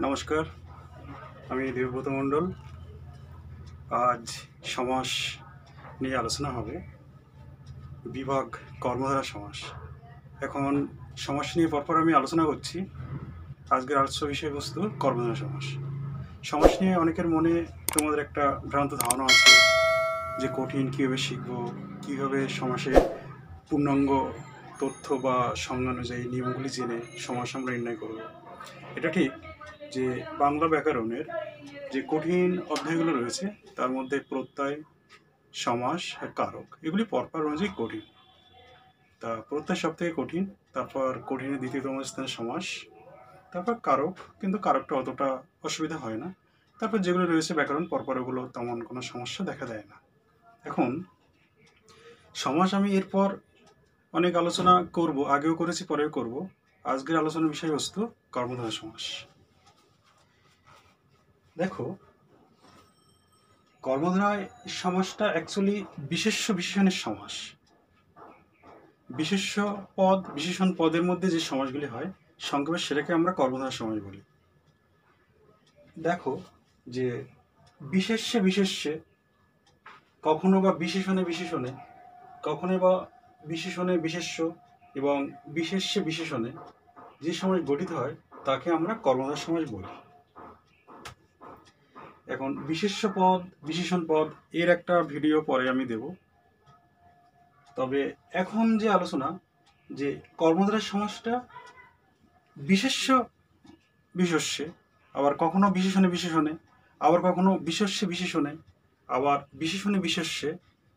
নমস্কার, আমি দেবব্রত মণ্ডল। আজ সমাস নিয়ে আলোচনা হবে। বিভাগ কর্মধারা সমাস। এখন সমাস নিয়ে পরপর আমি আলোচনা করছি। আজকের আলোচ্য বিষয়বস্তু কর্মধারা সমাস। সমাস নিয়ে অনেকের মনে তোমাদের একটা ভ্রান্ত ধারণা আছে যে কঠিন, কীভাবে শিখব, কীভাবে সমাসের পূর্ণাঙ্গ তথ্য বা সংজ্ঞা অনুযায়ী নিয়মগুলি জেনে সমাস আমরা নির্ণয় করব। এটা ঠিক যে বাংলা ব্যাকরণের যে কঠিন অধ্যায়গুলো রয়েছে তার মধ্যে প্রত্যয়, সমাস আর কারক, এগুলি পরপর অনুযায়ী কঠিন। তা প্রত্যয় সব থেকে কঠিন, তারপর কঠিনের দ্বিতীয়তম স্থানে সমাস, তারপর কারক, কিন্তু কারকটা অতটা অসুবিধা হয় না। তারপর যেগুলো রয়েছে ব্যাকরণ পরপর, ওগুলো তেমন কোনো সমস্যা দেখা দেয় না। এখন সমাস আমি এরপর অনেক আলোচনা করব, আগেও করেছি, পরেও করব। আজকের আলোচনার বিষয়বস্তু কর্মধারা সমাস। দেখো, কর্মধারায় সমাসটা অ্যাকচুয়ালি বিশেষ্য বিশেষণের সমাস। বিশেষ্য পদ, বিশেষণ পদের মধ্যে যে সমাসগুলি হয় সংক্ষেপে সেটাকে আমরা কর্মধারা সমাস বলি। দেখো যে বিশেষ্যে বিশেষ্যে, কখনো বা বিশেষণে বিশেষণে, কখনো বা বিশেষণে বিশেষ্য এবং বিশেষ্যে বিশেষণে যে সমাস গঠিত হয় তাকে আমরা কর্মধারা সমাস বলি। এখন বিশেষ্য পদ, বিশেষণ পদ এর একটা ভিডিও পরে আমি দেব। তবে এখন যে আলোচনা, যে কর্মধারা সমাসটা বিশেষ্য বিশেষ্যে, আবার কখনো বিশেষণে বিশেষণে, আবার কখনো বিশেষ্যে বিশেষণে, আবার বিশেষণে বিশেষ্যে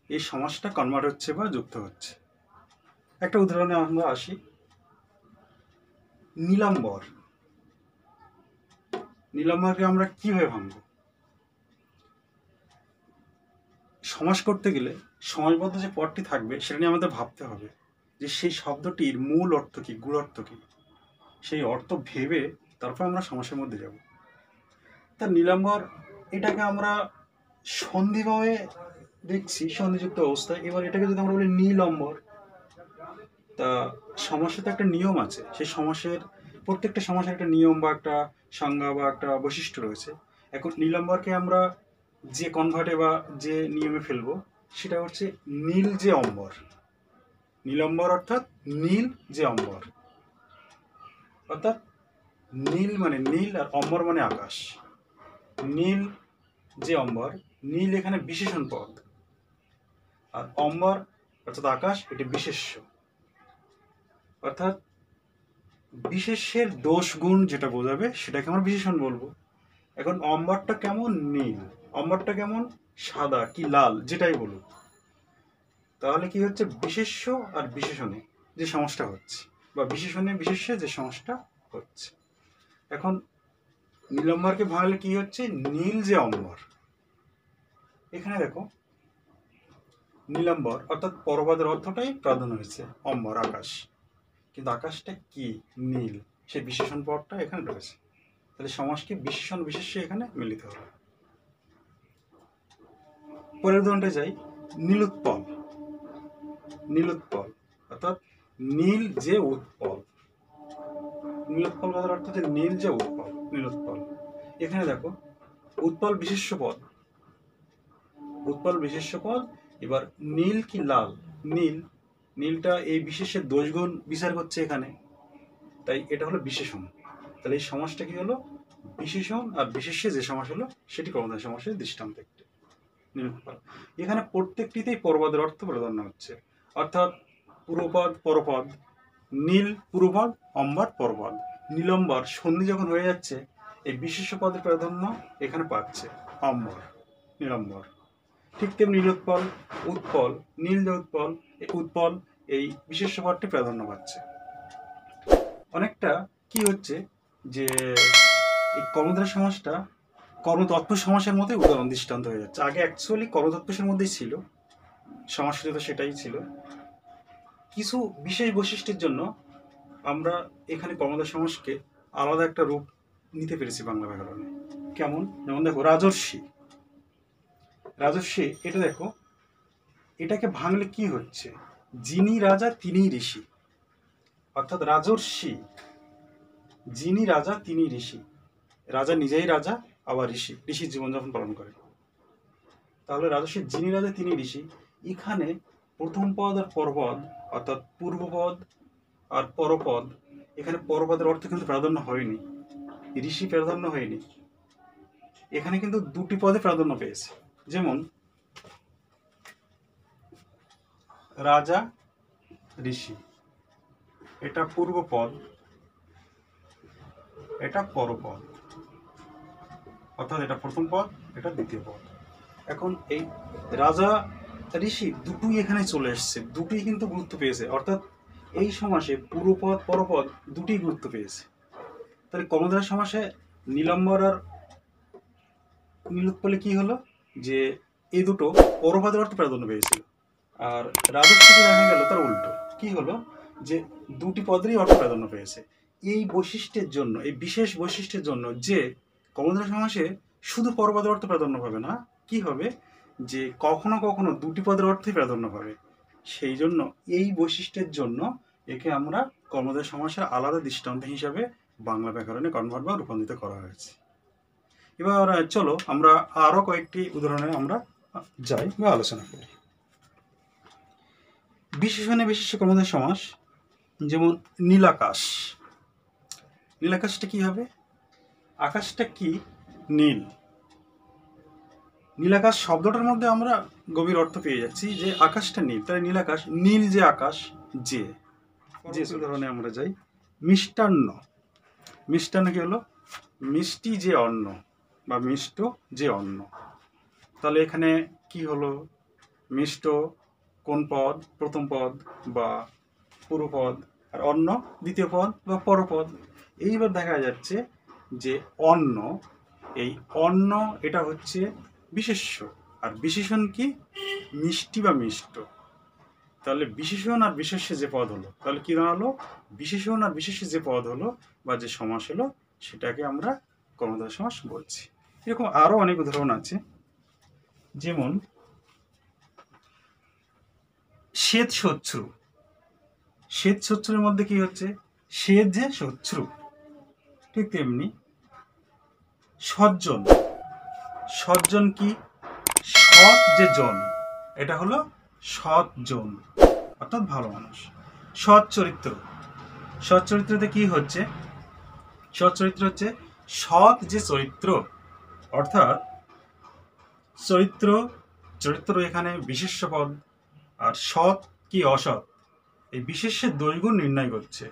এই সমাসটা কনভার্ট হচ্ছে বা যুক্ত হচ্ছে। একটা উদাহরণে আমরা আসি। নীলাম্বর, নীলাম্বরকে আমরা কিভাবে ভাঙব? সমাস করতে গেলে সমাসবদ্ধ যে পদটি থাকবে সেটা নিয়ে আমাদের ভাবতে হবে যে সেই শব্দটির মূল অর্থ কি, গূঢ় অর্থ কি। সেই অর্থ ভেবে তারপর আমরা সমাসের মধ্যে যাব। তা নীলাম্বর এটাকে আমরা সন্ধিভাবে দেখছি, সন্ধিযুক্ত অবস্থায়। এবার এটাকে যদি আমরা বলি নীলম্বর, তা সমাসে তো একটা নিয়ম আছে। সেই সমাসের প্রত্যেকটা সমাসের একটা নিয়ম বা একটা সংজ্ঞা বা একটা বৈশিষ্ট্য রয়েছে। এখন নীলাম্বরকে আমরা যে কনভার্টে বা যে নিয়মে ফেলবো সেটা হচ্ছে নীল যে অম্বর। নীলম্বর অর্থাৎ নীল যে অম্বর, অর্থাৎ নীল মানে নীল আর অম্বর মানে আকাশ। নীল যে অম্বর, নীল এখানে বিশেষণ পদ, আর অম্বর অর্থাৎ আকাশ এটি বিশেষ্য। অর্থাৎ বিশেষ্যের দোষ গুণ যেটা বোঝাবে সেটাকে আমরা বিশেষণ বলবো। এখন অম্বরটা কেমন? নীল। অম্বরটা কেমন? সাদা কি লাল, যেটাই বলুক। তাহলে কি হচ্ছে? বিশেষ্য আর বিশেষণে যে সমাসটা হচ্ছে, বা বিশেষণে বিশেষ্যে যে সমাসটা হচ্ছে। এখন নীলম্বরকে ভাঙলে কি হচ্ছে? নীল যে অম্বর। এখানে দেখো নীলাম্বর অর্থাৎ পরপদের অর্থটাই প্রাধান্য হয়েছে, অম্বর আকাশ, কিন্তু আকাশটা কি? নীল। সেই বিশেষণ পদটা এখানে রয়েছে। তাহলে সমাসকে বিশেষণ বিশেষ্যে এখানে মিলিত হবে। পরের উদাহরণটা যাই। নীলোৎপল, নীলোৎপল অর্থাৎ নীল যে উৎপল। নীলোৎপল কথার অর্থ হচ্ছে নীল যে উৎপল, নীলোৎপল। এখানে দেখো উৎপল বিশেষ্য পদ, উৎপল বিশেষ্য পদ। এবার নীল কি লাল? নীল। নীলটা এই বিশেষের দোষগুণ বিচার করছে এখানে, তাই এটা হলো বিশেষণ। তাহলে এই সমাসটা কি হলো? বিশেষণ আর বিশেষ্যে যে সমাস হলো সেটি কর্মধারা সমাসের দৃষ্টান্ত একটি। নীলোৎপল। এখানে প্রত্যেকটিতেই পরপদের অর্থ প্রাধান্য হচ্ছে, অর্থাৎ পূর্বপদ পরপদ। নীল পূর্বপদ, অম্বর পরপদ। নীলম্বর সন্ধি যখন হয়ে যাচ্ছে এই বিশেষ্য পদের প্রাধান্য এখানে পাচ্ছে অম্বর, নীলম্বর। ঠিক তেমনি নীলোৎপল, উৎপল, নীল যে উৎপল, এই উৎপল এই বিশেষ্য পদটি প্রাধান্য পাচ্ছে। অনেকটা কি হচ্ছে যে এই কর্মধারা সমাসটা কর্মতৎপুরুষ সমাসের মধ্যে উদাহরণ দৃষ্টান্ত হয়ে যাচ্ছে। আগে অ্যাকচুয়ালি কর্মতৎপুরুষের মধ্যেই ছিল, সমাসটা তো সেটাই ছিল। কিছু বিশেষ বৈশিষ্ট্যের জন্য আমরা এখানে কর্মধারা সমাসকে আলাদা একটা রূপ নিতে পেরেছি বাংলা ব্যাকরণে। কেমন? যেমন দেখো রাজর্ষি, রাজর্ষি এটা দেখো এটাকে ভাঙলে কি হচ্ছে, যিনি রাজা তিনি ঋষি, অর্থাৎ রাজর্ষি, যিনি রাজা তিনি ঋষি। রাজা নিজেই রাজা, আবার ঋষি, ঋষির জীবনযাপন পালন করে। তাহলে রাজর্ষি যিনি রাজা তিনি ঋষি, এখানে প্রথম পদ আর পরপদ অর্থাৎ পূর্বপদ আর পরপদ, এখানে পরপদের অর্থ কিন্তু প্রাধান্য হয়নি, ঋষি প্রাধান্য হয়নি, এখানে কিন্তু দুটি পদে প্রাধান্য পেয়েছে। যেমন রাজা ঋষি, এটা পূর্বপদ, এটা পরপদ, অর্থাৎ এটা প্রথম পদ, এটা দ্বিতীয় পদ। এখন এই রাজা ঋষি দুটোই এখানে চলে এসছে, দুটোই কিন্তু গুরুত্ব পেয়েছে, অর্থাৎ এই সমাসে পূর্বপদ পরপদ দুটোই গুরুত্ব পেয়েছে। তাহলে কর্মধারয় সমাসে নীলাম্বর আর নীলোৎপলে কি হলো, যে এই দুটো পরপদের অর্থে প্রাধান্য পেয়েছিল, আর রাজর্ষিতে দেখা গেল তার উল্টো, কি হলো, যে দুটি পদেরই অর্থ প্রাধান্য পেয়েছে। এই বৈশিষ্ট্যের জন্য, এই বিশেষ বৈশিষ্ট্যের জন্য যে কর্মধারয় সমাসে শুধু পরপদের অর্থ প্রাধান্য পাবে না, কি হবে, যে কখনো কখনো দুটি পদের অর্থই প্রাধান্য পাবে। সেই জন্য এই বৈশিষ্ট্যের জন্য একে আমরা কর্মধারয় সমাসের আলাদা দৃষ্টান্ত হিসাবে বাংলা ব্যাকরণে কনভার্ট বা রূপান্তরিত করা হয়েছে। এবার চলো আমরা আরো কয়েকটি উদাহরণে আমরা যাই বা আলোচনা করি। বিশেষণে বিশেষ্য কর্মধারয় সমাস, যেমন নীলাকাশ। নীলাকাশটা কি হবে, আকাশটা কি নীল। নীলাকাশ শব্দটার মধ্যে আমরা গভীর অর্থ পেয়ে যাচ্ছি যে আকাশটা নীল, তাই নীলাকাশ, নীল যে আকাশ, যে উদাহরণে আমরা যাই। মিষ্টান্ন। মিষ্টান্ন কি হলো, মিষ্টি যে অন্ন বা মিষ্ট যে অন্ন। তাহলে এখানে কি হলো, মিষ্ট কোন পদ, প্রথম পদ বা পূর্বপদ, আর অন্ন দ্বিতীয় পদ বা পরপদ। এইবার দেখা যাচ্ছে যে অন্ন, এই অন্ন এটা হচ্ছে বিশেষ্য, আর বিশেষণ কি, মিষ্টি বা মিষ্ট। তাহলে বিশেষণ আর বিশেষ্য যে পদ হলো, তাহলে কি দাঁড়ালো, বিশেষণ আর বিশেষ্য যে পদ হলো বা যে সমাস হলো, সেটাকে আমরা কর্মধারয় সমাস বলছি। এরকম আরো অনেক উদাহরণ আছে, যেমন শ্বেত শত্রু। শ্বেত শত্রুর মধ্যে কি হচ্ছে, শ্বেত যে শত্রু, ঠিক তেমনি সজ্জন। সজ্জন কি, সৎ যে জন, এটা হলো সৎ জন, অর্থাৎ ভালো মানুষ। সৎ চরিত্র। সৎ চরিত্রতে কি হচ্ছে, সৎ চরিত্র হচ্ছে সৎ যে চরিত্র, অর্থাৎ চরিত্র, চরিত্র এখানে বিশেষ্য পদ, আর সৎ কি অসৎ, এই বিশেষ্যের দৈর্ঘ্য নির্ণয় করছে,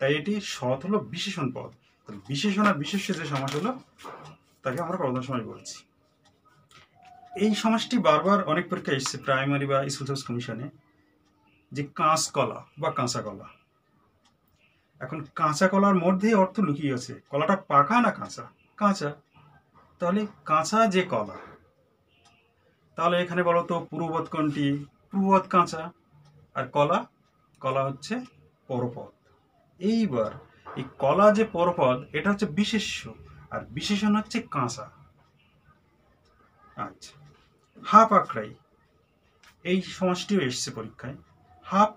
তাই এটি সৎ হলো বিশেষণ পদ। বিশেষণ আর বিশেষ্য যে সমাস হলো, তাকে আমরা কর্মধারয় সমাস বলছি। এই সমাসটি বারবার অনেক পরীক্ষায় এসেছে, প্রাইমারি বা স্কুল সার্ভিস কমিশনে, যে কাঁচকলা বা কাঁচা কলা। এখন কাঁচা কলার মধ্যেই অর্থ লুকিয়ে আছে, কলাটা পাকা না কাঁচা, কাঁচা। তাহলে কাঁচা যে কলা, তাহলে এখানে বলো তো পূর্বপদ কোনটি, পূর্বপদ কাঁচা, আর কলা, কলা হচ্ছে পরপদ। এইবার এই কলা যে পরপদ, এটা হচ্ছে বিশেষ্য, আর বিশেষণ হচ্ছে কাঁচা। আচ্ছা, হাফ আখড়াই, এই সমাসটিও এসছে পরীক্ষায়। হাফ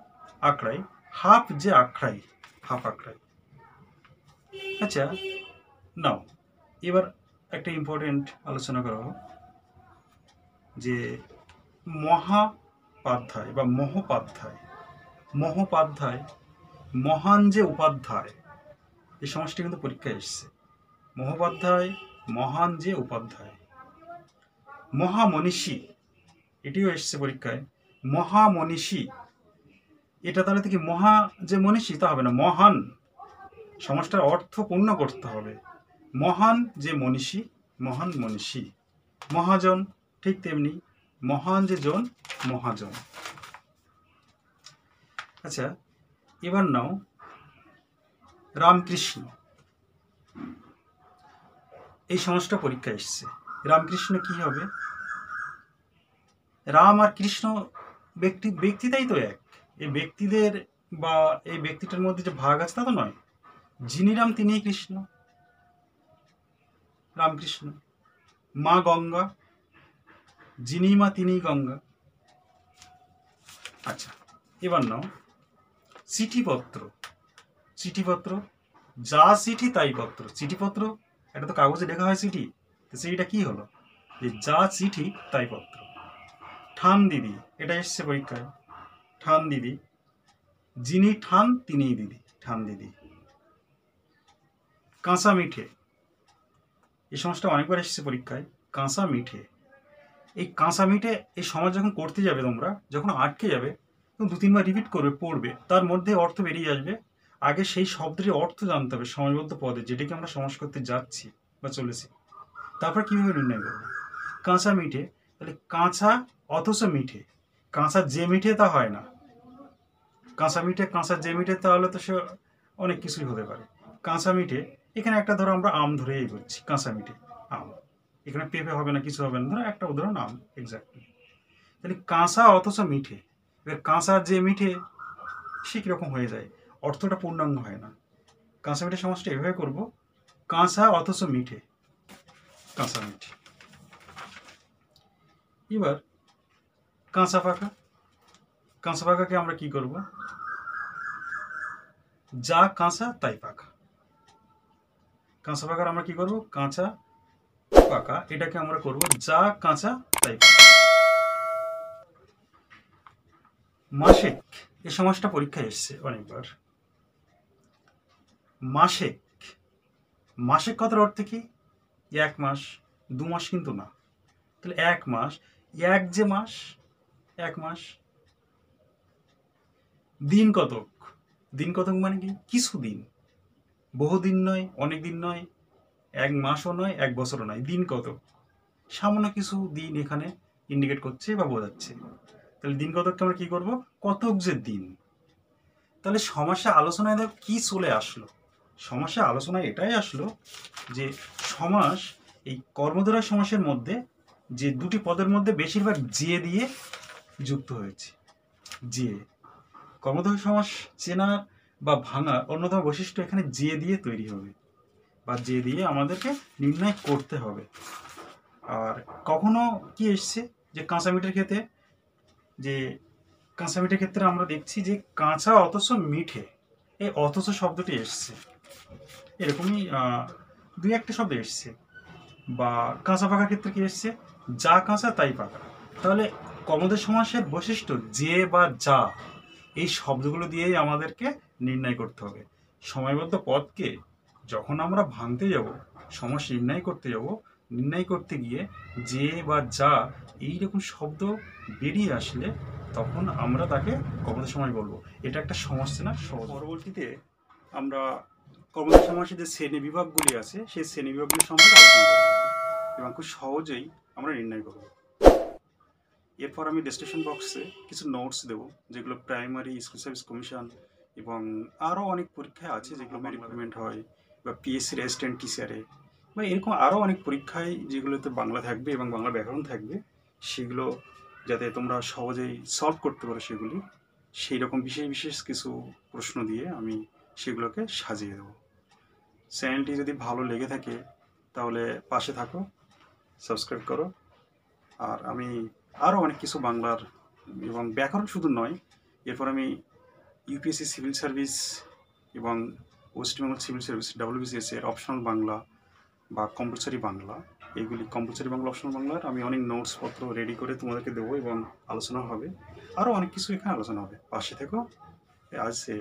আখড়াই, হাফ যে আখড়াই, হাফ আখড়াই। আচ্ছা নাও, এবার একটা ইম্পর্টেন্ট আলোচনা করা হোক, যে মহাপাধ্যায় বা মহোপাধ্যায়। মহোপাধ্যায়, মহান যে উপাধ্যায়, এই সমাসটি কিন্তু পরীক্ষায় এসছে। মহোপাধ্যায়, মহান যে উপাধ্যায়। মহামনীষী, এটিও এসছে পরীক্ষায়। মহামনীষী, এটা তাহলে থেকে মহা যে মনীষী তা হবে না, মহান, সমাসটার অর্থ পূর্ণ করতে হবে। মহান যে মনীষী, মহান মনীষী। মহাজন, ঠিক তেমনি মহান যে জন, মহাজন। আচ্ছা, এবার নাও রামকৃষ্ণ। এই সমাসটা পরীক্ষায় এসছে। রামকৃষ্ণ কি হবে, রাম আর কৃষ্ণ ব্যক্তিটাই তো এক, এই ব্যক্তিদের বা এই ব্যক্তিটার মধ্যে যে ভাগ আছে তা তো নয়। যিনি রাম তিনিই কৃষ্ণ, রামকৃষ্ণ। মা গঙ্গা, যিনি মা তিনিই গঙ্গা। আচ্ছা, এবার নাও চিঠিপত্র। চিঠিপত্র, যা চিঠি তাই পত্র। চিঠিপত্র, এটা তো কাগজে লেখা হয় চিঠি, তো সেইটা কি হলো, যে যা চিঠি তাই পত্র। ঠান দিদি, এটা এসছে পরীক্ষায়, ঠান দিদি, যিনি ঠান তিনিই দিদি, ঠান দিদি। কাঁচা মিঠে, এই সমাজটা অনেকবার এসেছে পরীক্ষায়, কাঁচা মিঠে। এই কাঁচা মিঠে এই সমাজ যখন করতে যাবে তোমরা, যখন আটকে যাবে তখন 2-3 বার রিপিট করবে, পড়বে, তার মধ্যে অর্থ বেরিয়ে আসবে। আগে সেই শব্দটির অর্থ জানতে হবে সমাজবদ্ধ পদে, যেটাকে আমরা সমাস করতে যাচ্ছি বা চলেছি। তারপর কীভাবে নির্ণয় করবো কাঁচা মিঠে? তাহলে কাঁচা অথচ মিঠে, কাঁচা যে মিঠে তা হয় না। কাঁচা মিঠে, কাঁচা যে মিঠে, তাহলে তো সে অনেক কিছুই হতে পারে। কাঁচা মিঠে, এখানে একটা ধরো আমরা আম ধরে এগোচ্ছি, কাঁচা মিঠে আম, এখানে পেঁপে হবে না, কিছু হবে না, ধরো একটা উদাহরণ আম, এক্স্যাক্টলি। তাহলে কাঁচা অথচ মিঠে, এবার কাঁচা যে মিঠে সে কীরকম হয়ে যায়, অর্থটা পূর্ণাঙ্গ হয় না। কাঁচা মিঠে সমাজটা এভাবে করবো, কাঁচা অথচ মিঠে, কাঁচা মিঠে। এবার কাঁচা পাকা, কাঁচা পাকাকে আমরা কি করব, যা কাঁচা তাই পাকা। কাঁচা পাকার আমরা কি করব, কাঁচা পাকা, এটাকে আমরা করব যা কাঁচা তাই পাকা। মাসেক, এই সমাজটা পরীক্ষায় এসছে অনেকবার। মাসেক, মাসেক কথার অর্থ কি, 1 মাস, 2 মাস কিন্তু না। তাহলে 1 মাস, এক যে মাস, 1 মাস। দিন কতক, দিন কতক মানে কি, কিছু দিন, বহুদিন নয়, অনেক দিন নয়, 1 মাসও নয়, 1 বছরও নয়, দিন কতক, সামান্য কিছু দিন এখানে ইন্ডিকেট করছে বা বোঝাচ্ছে। তাহলে দিন কতককে আমরা কি করব, কতক যে দিন। তাহলে সমস্যা আলোচনায় দেখো কি চলে আসলো, সমস্যা আলোচনায় এটাই আসলো যে সমাস, এই কর্মধারয় সমাসের মধ্যে যে দুটি পদের মধ্যে বেশিরভাগ যে দিয়ে যুক্ত হয়েছে। যে কর্মধারয় সমাস চেনার বা ভাঙার অন্যতম বৈশিষ্ট্য এখানে যে দিয়ে তৈরি হবে, বা যে দিয়ে আমাদেরকে নির্ণয় করতে হবে। আর কখনো কি এসছে যে কাঁচা মিঠের ক্ষেত্রে, যে কাঁচা মিঠের ক্ষেত্রে আমরা দেখছি যে কাঁচা অথচ মিঠে, এই অথচ শব্দটি এসছে, এরকমই 2-1টা শব্দ এসছে। বা কাঁচা পাকার ক্ষেত্রে কি এসছে, যা কাঁচা তাই পাকা। তাহলে কর্মধারয় সমাসের বৈশিষ্ট্য যে বা যা, এই শব্দগুলো দিয়েই আমাদেরকে নির্ণয় করতে হবে। সময়বদ্ধ পদকে যখন আমরা ভাঙতে যাব, সমাস নির্ণয় করতে যাব, নির্ণয় করতে গিয়ে যে বা যা এইরকম শব্দ বেরিয়ে আসলে তখন আমরা তাকে কর্মধারয় সমাস বলবো। এটা একটা সমস্যা না। পরবর্তীতে আমরা কর্মধারয় সমাসের যে শ্রেণী বিভাগগুলি আছে সেই শ্রেণী বিভাগগুলি সম্পর্কে আলোচনা করব এবং খুব সহজেই আমরা নির্ণয় করব। এরপর আমি ডেসক্রিপশন বক্সে কিছু নোটস দেবো, যেগুলো প্রাইমারি স্কুল সার্ভিস কমিশন এবং আরও অনেক পরীক্ষায় আছে যেগুলো রিক্রুটমেন্ট হয়, বা পিএসসির অ্যাসিস্ট্যান্ট টিচারে, বা এরকম আরও অনেক পরীক্ষায় যেগুলোতে বাংলা থাকবে এবং বাংলা ব্যাকরণ থাকবে, সেগুলো যাতে তোমরা সহজেই সলভ করতে পারো সেগুলি, সেই রকম বিশেষ বিশেষ কিছু প্রশ্ন দিয়ে আমি সেগুলোকে সাজিয়ে দেবো। চ্যানেলটি যদি ভালো লেগে থাকে তাহলে পাশে থাকো, সাবস্ক্রাইব করো। আর আমি আরও অনেক কিছু বাংলার এবং ব্যাকরণ শুধু নয়, এরপর আমি ইউপিএসসি সিভিল সার্ভিস এবং West Bengal civil service WBCS এর অপশনাল বাংলা বা কম্পালসারি বাংলা, এইগুলি কম্পালসারি বাংলা, অপশনাল বাংলার আমি অনেক নোটসপত্র রেডি করে তোমাদেরকে দেবো এবং আলোচনা হবে, আরও অনেক কিছু এখানে আলোচনা হবে। পাশে থেকো। আজ সে